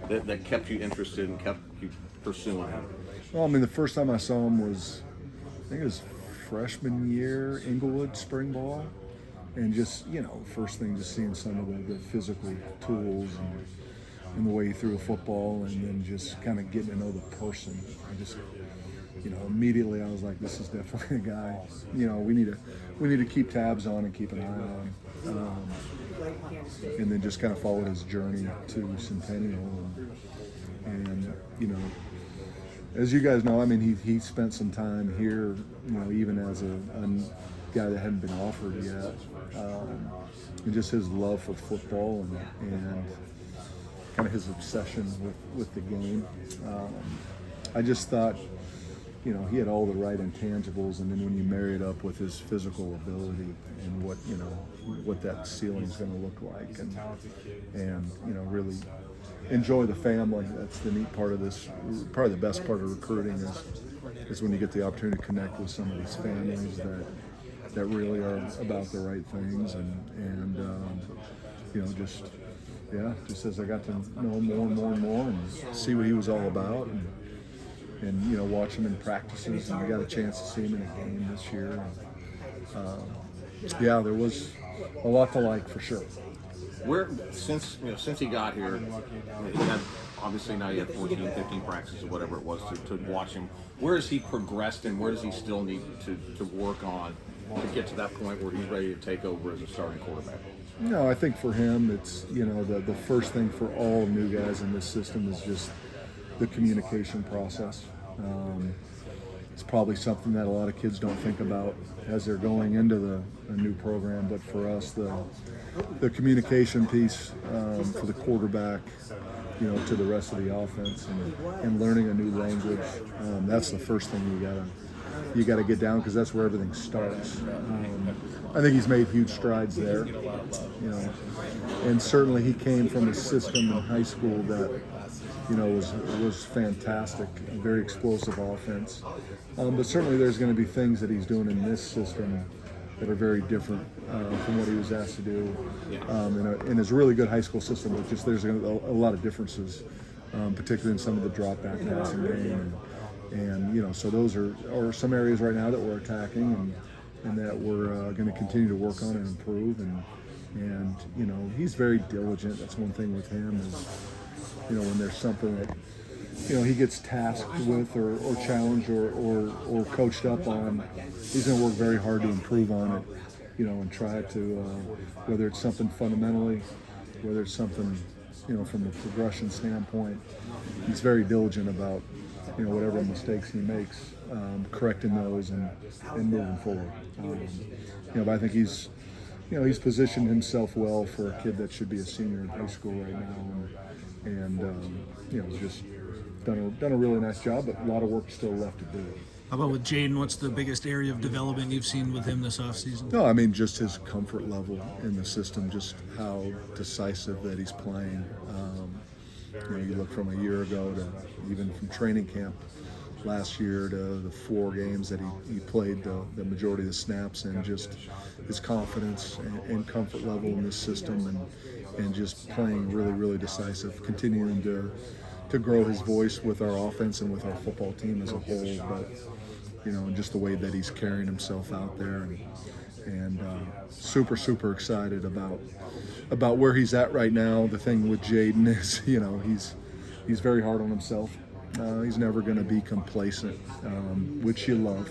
that kept you interested and kept you pursuing him? Well, I mean, the first time I saw him was, I think it was freshman year, Inglewood spring ball. And just, first thing, just seeing some of the physical tools and the way he threw a football, and then just kind of getting to know the person. I just, immediately I was like, this is definitely a guy, we need to keep tabs on and keep an eye on. And then just kind of followed his journey to Centennial. And as you guys know, I mean, he spent some time here, even as a guy that hadn't been offered yet. And just his love for football and kind of his obsession with the game. I just thought, he had all the right intangibles, and then when you marry it up with his physical ability and what that ceiling's going to look like, and really enjoy the family. That's the neat part of this. Probably the best part of recruiting is when you get the opportunity to connect with some of these families that really are about the right things, and just as I got to know him more and more and more and see what he was all about, and watch him in practices, and I got a chance to see him in a game this year. There was a lot to like for sure. Where since he got here, he had, obviously now you have 14, 15 practices or whatever it was to watch him. Where has he progressed, and where does he still need to work on to get to that point where he's ready to take over as a starting quarterback? No, I think for him, it's the first thing for all new guys in this system is just the communication process. It's probably something that a lot of kids don't think about as they're going into a new program, but for us, the communication piece for the quarterback, to the rest of the offense, and learning a new language, that's the first thing you gotta get down, because that's where everything starts. I think he's made huge strides there, and certainly he came from a system in high school that was fantastic, a very explosive offense. But certainly there's going to be things that he's doing in this system that are very different from what he was asked to do in his really good high school system. But just there's a lot of differences, particularly in some of the drop back passing game, and so those are some areas right now that we're attacking and that we're going to continue to work on and improve. And he's very diligent. That's one thing with him is, when there's something that he gets tasked with or challenged or coached up on, he's going to work very hard to improve on it, and try to, whether it's something fundamentally, whether it's something, from a progression standpoint, he's very diligent about, whatever mistakes he makes, correcting those and moving forward. But I think he's positioned himself well for a kid that should be a senior in high school right now, and just done a really nice job, but a lot of work still left to do. How about with Jaden? What's the biggest area of development you've seen with him this offseason? No, I mean, just his comfort level in the system, just how decisive that he's playing. You look from a year ago to even from training camp last year to the 4 games that he played the majority of the snaps, and just his confidence and comfort level in this system, and just playing really, really decisive, continuing to grow his voice with our offense and with our football team as a whole, but and just the way that he's carrying himself out there, and super, super excited about where he's at right now. The thing with Jaden is, he's very hard on himself. He's never going to be complacent, which you love.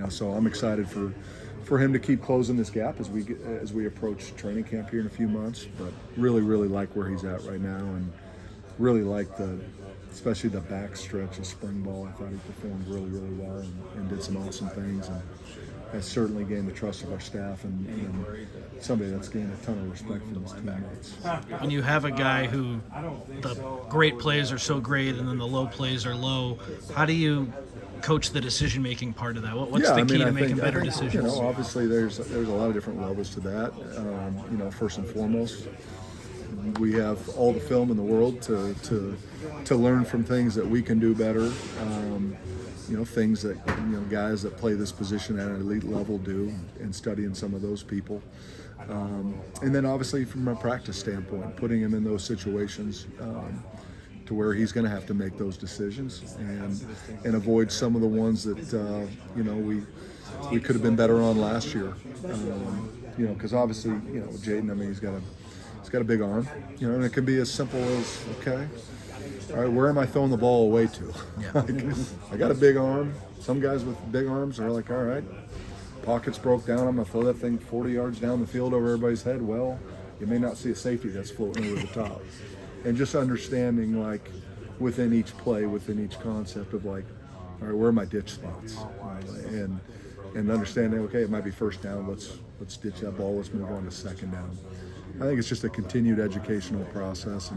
So I'm excited for him to keep closing this gap as we approach training camp here in a few months. But really, really like where he's at right now, and really like especially the back stretch of spring ball. I thought he performed really, really well and did some awesome things, and has certainly gained the trust of our staff, and somebody that's gained a ton of respect from his teammates. When you have a guy who the great plays are so great and then the low plays are low, how do you coach the decision-making part of that? What's the key to making better decisions? Obviously there's a lot of different levels to that. First and foremost, we have all the film in the world to learn from things that we can do better. Things that guys that play this position at an elite level do, and studying some of those people. And then obviously from a practice standpoint, putting him in those situations to where he's going to have to make those decisions and avoid some of the ones that we could have been better on last year. Because obviously Jaden, I mean, he's got a big arm, and it can be as simple as, okay, all right, where am I throwing the ball away to? I got a big arm. Some guys with big arms are like, all right, pockets broke down, I'm going to throw that thing 40 yards down the field over everybody's head. Well, you may not see a safety that's floating over the top. And just understanding, like, within each play, within each concept of, like, all right, where are my ditch spots? And understanding, okay, it might be first down, let's ditch that ball, let's move on to second down. I think it's just a continued educational process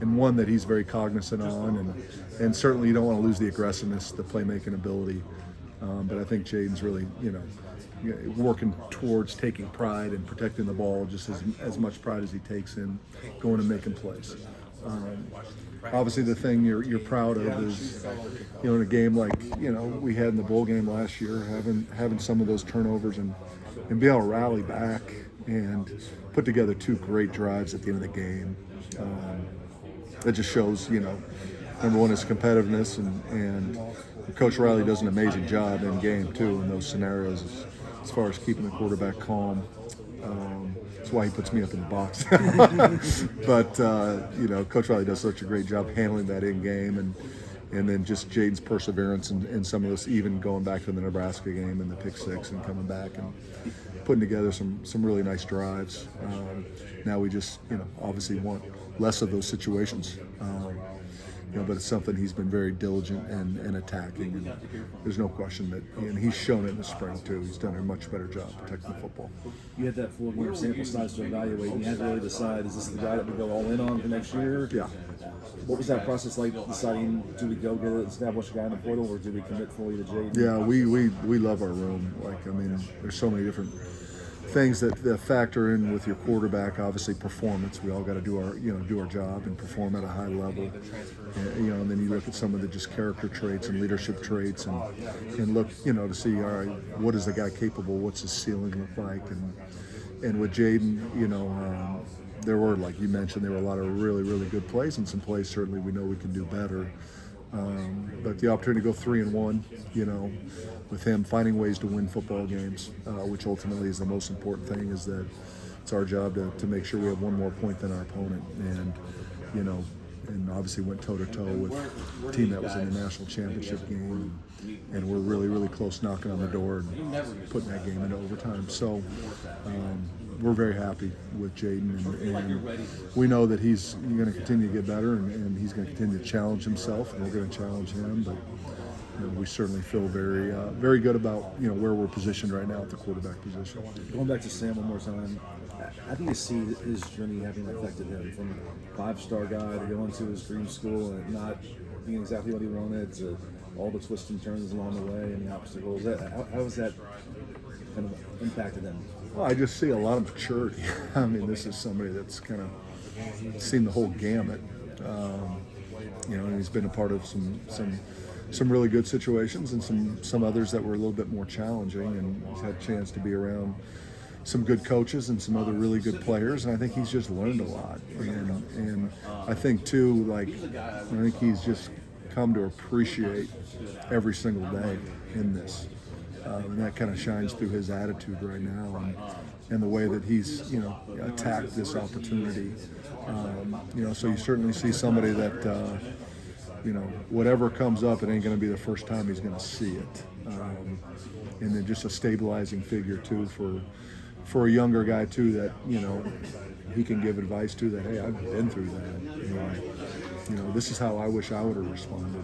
and one that he's very cognizant on, and certainly you don't want to lose the aggressiveness, the playmaking ability. But I think Jaden's really, working towards taking pride in protecting the ball, just as much pride as he takes in going and making plays. Obviously, the thing you're proud of is, in a game like we had in the bowl game last year, having some of those turnovers and be able to rally back and put together 2 great drives at the end of the game. That just shows, number one is competitiveness, and Coach Riley does an amazing job in game too in those scenarios as far as keeping the quarterback calm. That's why he puts me up in the box. But Coach Riley does such a great job handling that in game, and then just Jaden's perseverance and some of this, even going back to the Nebraska game and the pick 6 and coming back and putting together some really nice drives. Now we just obviously want less of those situations. But it's something he's been very diligent and attacking, and there's no question that, and he's shown it in the spring too. He's done a much better job protecting the football. You had that 4-game sample size to evaluate, and you had to really decide, is this the guy that we go all in on for next year? Yeah. What was that process like, deciding, do we go get an established guy in the portal, or do we commit fully to Jaden? Yeah, we love our room. There's so many different things that factor in with your quarterback. Obviously, performance. We all got to do our job and perform at a high level. And then you look at some of the just character traits and leadership traits, and look to see, all right, what is the guy capable? What's his ceiling look like? And with Jaden, there were, like you mentioned, there were a lot of really, really good plays, and some plays certainly we know we can do better. But the opportunity to go 3-1, with him finding ways to win football games, which ultimately is the most important thing, is that it's our job to make sure we have one more point than our opponent. And obviously went toe-to-toe with a team that was in the national championship game, and we're really, really close knocking on the door and putting that game into overtime. So we're very happy with Jaden, and we know that he's going to continue to get better, and he's going to continue to challenge himself, and we're going to challenge him. But we certainly feel very, very good about where we're positioned right now at the quarterback position. Going back to Sam one more time, how do you see his journey having affected him from a 5-star guy to going to his dream school and not being exactly what he wanted, to all the twists and turns along the way and the obstacles? How has that kind of impacted him? Well, I just see a lot of maturity. I mean, this is somebody that's kind of seen the whole gamut, and he's been a part of some really good situations and some others that were a little bit more challenging, and he's had a chance to be around some good coaches and some other really good players, and I think he's just learned a lot. And I think too, I think he's just come to appreciate every single day in this. And that kind of shines through his attitude right now, and the way that he's attacked this opportunity. So you certainly see somebody that whatever comes up, it ain't going to be the first time he's going to see it. And then just a stabilizing figure too for a younger guy too, that he can give advice to, that, hey, I've been through that. This is how I wish I would have responded.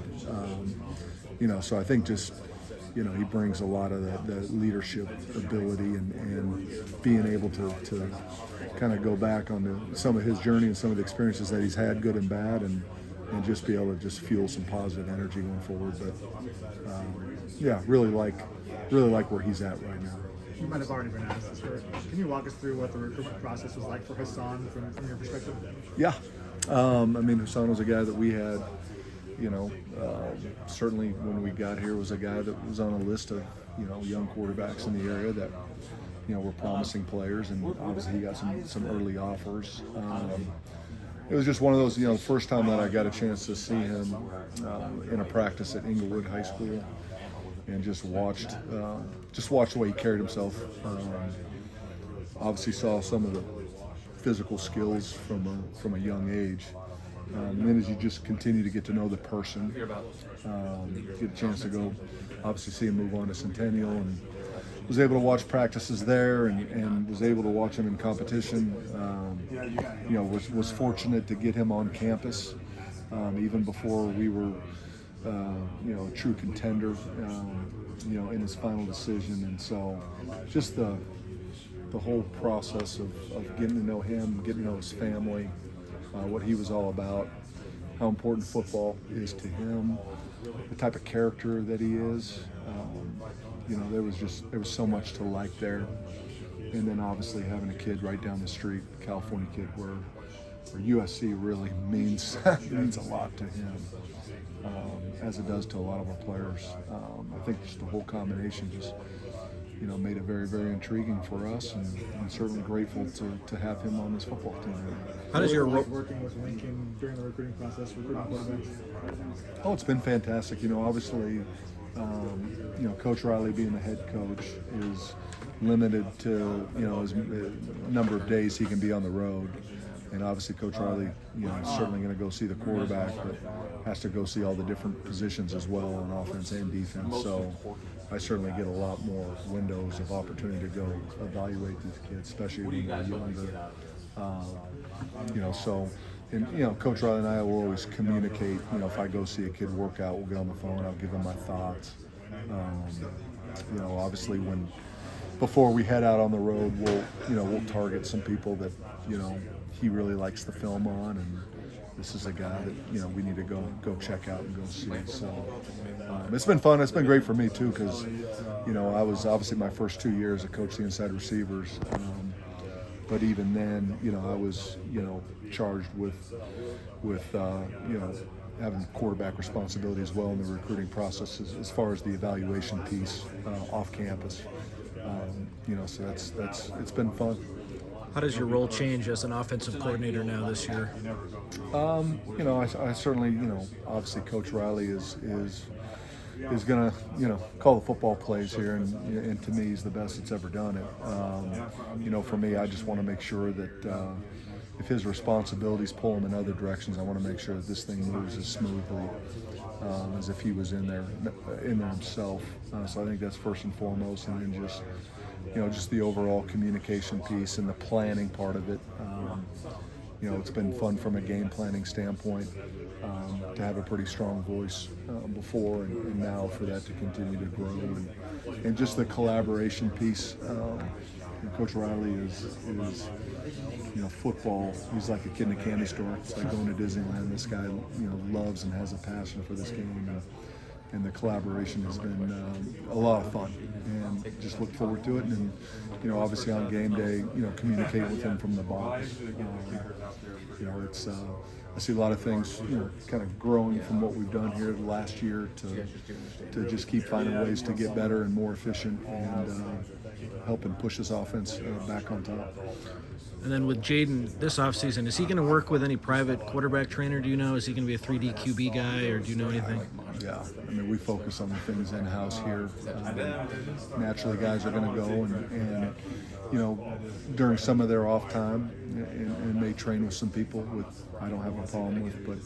So I think just he brings a lot of the leadership ability and being able to kind of go back on some of his journey and some of the experiences that he's had, good and bad, and just be able to just fuel some positive energy going forward. But really like where he's at right now. You might have already been asked this, but can you walk us through what the recruitment process was like for Hassan from your perspective? Yeah. Hassan was a guy that we had, certainly when we got here, was a guy that was on a list of, young quarterbacks in the area that were promising players, and obviously he got some early offers. It was just one of those, the first time that I got a chance to see him in a practice at Inglewood High School, and just watched the way he carried himself. Obviously saw some of the physical skills from a young age. And then as you just continue to get to know the person, get a chance to go, obviously see him move on to Centennial, and was able to watch practices there, and was able to watch him in competition. Was fortunate to get him on campus even before we were, a true contender, in his final decision. And so just the whole process of getting to know him, getting to know his family, what he was all about, how important football is to him, the type of character that he is. There was so much to like there. And then obviously having a kid right down the street, a California kid, where USC really means a lot to him, as it does to a lot of our players. I think just the whole combination just made it very, very intriguing for us, and I'm certainly grateful to have him on this football team. How does your working with Lincoln during the recruiting process, recruiting quarterbacks? Oh, it's been fantastic. Obviously, Coach Riley being the head coach is limited to his number of days he can be on the road. And obviously Coach Riley, is certainly going to go see the quarterback, but has to go see all the different positions as well on offense and defense. So I certainly get a lot more windows of opportunity to go evaluate these kids, especially when they're younger. Coach Riley and I will always communicate. If I go see a kid work out, we'll get on the phone, I'll give him my thoughts. Obviously before we head out on the road, we'll target some people that, he really likes the film on, and this is a guy that, we need to go check out and go see. So it's been fun. It's been great for me too, because, I was obviously my first 2 years I coached the inside receivers. But even then, I was, charged with having quarterback responsibility as well in the recruiting process as far as the evaluation piece off campus. So it's been fun. How does your role change as an offensive coordinator now this year? I certainly, obviously Coach Riley is going to, call the football plays here, and to me, he's the best that's ever done it. For me, I just want to make sure that if his responsibilities pull him in other directions, I want to make sure that this thing moves as smoothly as if he was in there himself. So I think that's first and foremost, and then just the overall communication piece and the planning part of it. It's been fun from a game planning standpoint to have a pretty strong voice before and now for that to continue to grow, and just the collaboration piece. Coach Riley is football. He's like a kid in a candy store. It's like going to Disneyland. This guy, loves and has a passion for this game. And the collaboration has been a lot of fun, and just look forward to it. And obviously on game day, communicate with him from the box. It's I see a lot of things, kind of growing from what we've done here last year to just keep finding ways to get better and more efficient, and helping push this offense back on top. And then with Jaden this offseason, is he going to work with any private quarterback trainer? Do you know? Is he going to be a 3D QB guy, or do you know anything? Yeah, we focus on the things in-house here. Naturally, guys are going to go and during some of their off time and may train with some people, I don't have a problem with, but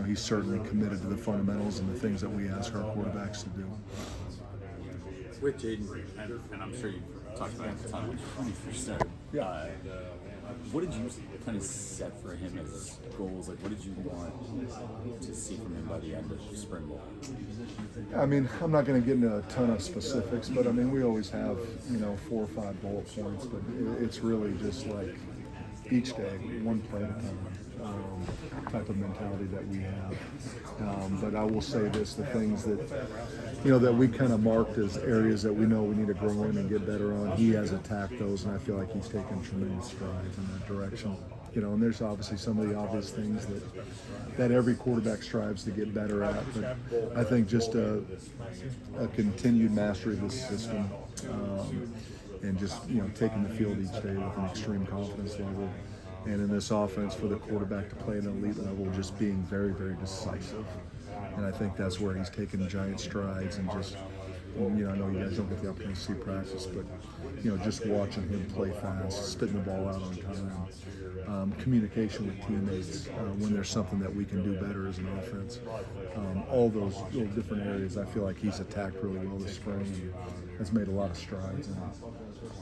he's certainly committed to the fundamentals and the things that we ask our quarterbacks to do. With Jaden, and I'm sure you talked about it a ton when you first started. Yeah. What did you kind of set for him as goals? Like, what did you want to see from him by the end of spring ball? I'm not going to get into a ton of specifics, but we always have 4 or 5 bullet points, but it's really just like each day, one play at a time. Type of mentality that we have. But I will say this, the things that that we kind of marked as areas that we know we need to grow in and get better on, he has attacked those, and I feel like he's taken tremendous strides in that direction. And there's obviously some of the obvious things that every quarterback strives to get better at, but I think just a continued mastery of this system, and just taking the field each day with an extreme confidence level. And in this offense, for the quarterback to play at an elite level, just being very, very decisive. And I think that's where he's taken giant strides. And just, I know you guys don't get the opportunity to see practice, but just watching him play fast, spitting the ball out on time, communication with teammates when there's something that we can do better as an offense. All those little different areas, I feel like he's attacked really well this spring and has made a lot of strides. And